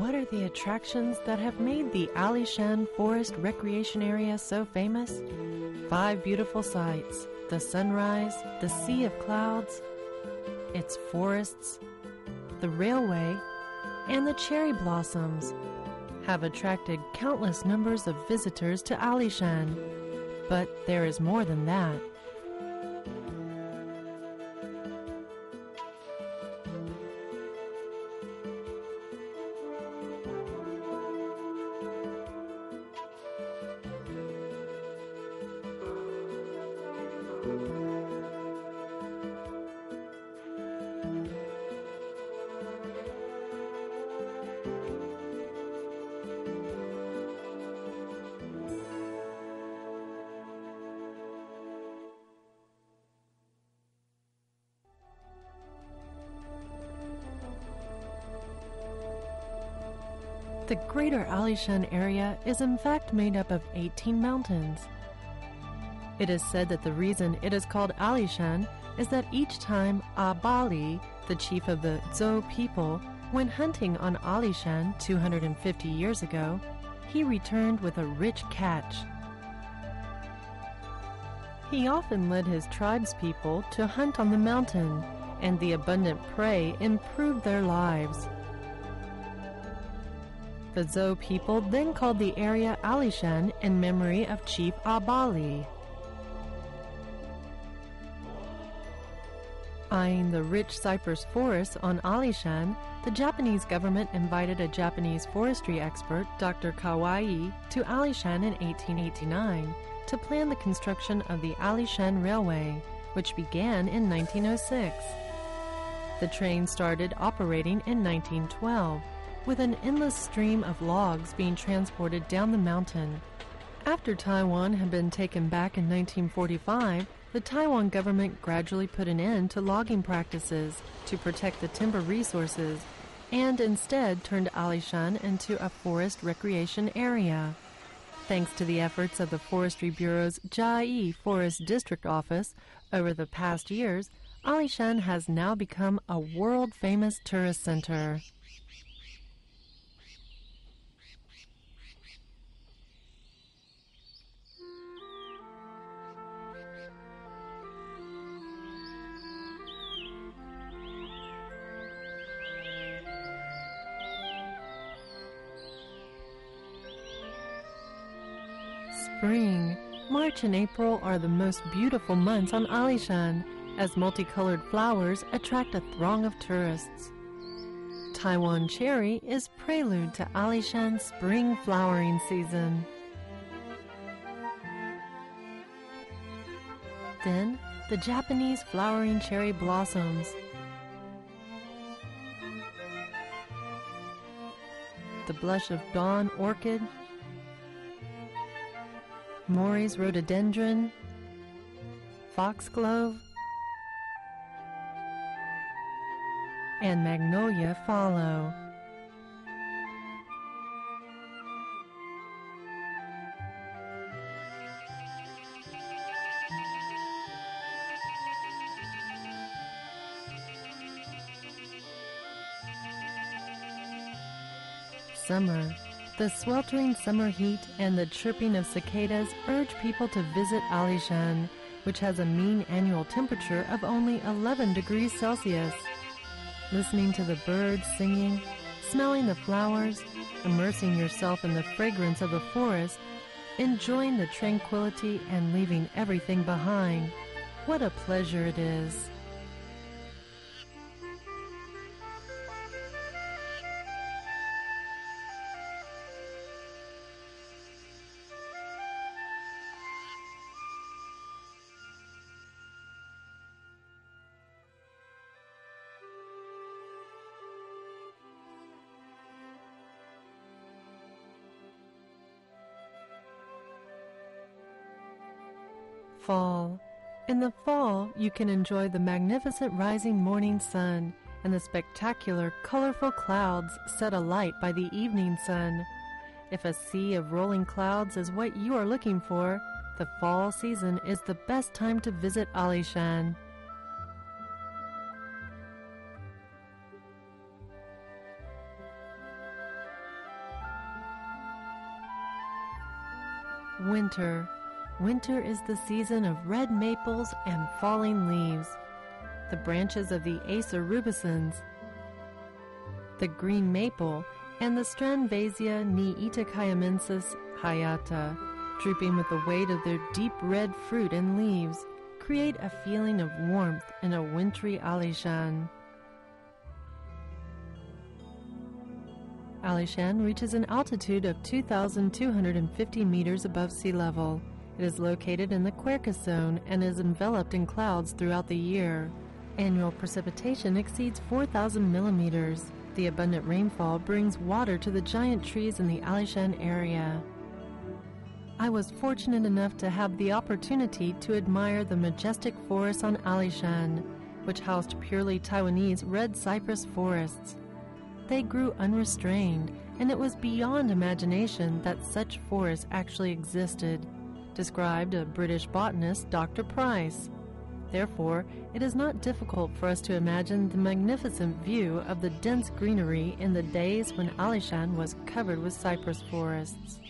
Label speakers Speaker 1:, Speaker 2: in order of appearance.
Speaker 1: What are the attractions that have made the Alishan Forest Recreation Area so famous? 5 beautiful sights: the sunrise, the sea of clouds, its forests, the railway, and the cherry blossoms have attracted countless numbers of visitors to Alishan. But there is more than that. The greater Alishan area is in fact made up of 18 mountains. It is said that the reason it is called Alishan is that each time Abali, the chief of the Tsou people, went hunting on Alishan 250 years ago, he returned with a rich catch. He often led his tribespeople to hunt on the mountain, and the abundant prey improved their lives. The Tsou people then called the area Alishan in memory of Chief Abali. Eyeing the rich cypress forests on Alishan, the Japanese government invited a Japanese forestry expert, Dr. Kawai, to Alishan in 1889 to plan the construction of the Alishan Railway, which began in 1906. The train started operating in 1912, with an endless stream of logs being transported down the mountain. After Taiwan had been taken back in 1945, the Taiwan government gradually put an end to logging practices to protect the timber resources and instead turned Alishan into a forest recreation area. Thanks to the efforts of the Forestry Bureau's Chief Forest District Office over the past years, Alishan has now become a world-famous tourist center. Spring. March and April are the most beautiful months on Alishan, as multicolored flowers attract a throng of tourists. Taiwan cherry is prelude to Alishan's spring flowering season. Then, the Japanese flowering cherry blossoms. The blush of dawn orchid, Mori's rhododendron, foxglove, and magnolia follow. Summer. The sweltering summer heat and the chirping of cicadas urge people to visit Alishan, which has a mean annual temperature of only 11 degrees Celsius. Listening to the birds singing, smelling the flowers, immersing yourself in the fragrance of the forest, enjoying the tranquility and leaving everything behind. What a pleasure it is! Fall. In the fall, you can enjoy the magnificent rising morning sun and the spectacular, colorful clouds set alight by the evening sun. If a sea of rolling clouds is what you are looking for, the fall season is the best time to visit Alishan. Winter. Winter is the season of red maples and falling leaves, the branches of the Acer rubescens, the green maple, and the Strandvasia neeticaiamensis hayata, drooping with the weight of their deep red fruit and leaves, create a feeling of warmth in a wintry Alishan. Alishan reaches an altitude of 2,250 meters above sea level. It is located in the Quercus zone and is enveloped in clouds throughout the year. Annual precipitation exceeds 4,000 millimeters. The abundant rainfall brings water to the giant trees in the Alishan area. I was fortunate enough to have the opportunity to admire the majestic forests on Alishan, which housed purely Taiwanese red cypress forests. They grew unrestrained, and it was beyond imagination that such forests actually existed, described a British botanist, Dr. Price. Therefore, it is not difficult for us to imagine the magnificent view of the dense greenery in the days when Alishan was covered with cypress forests.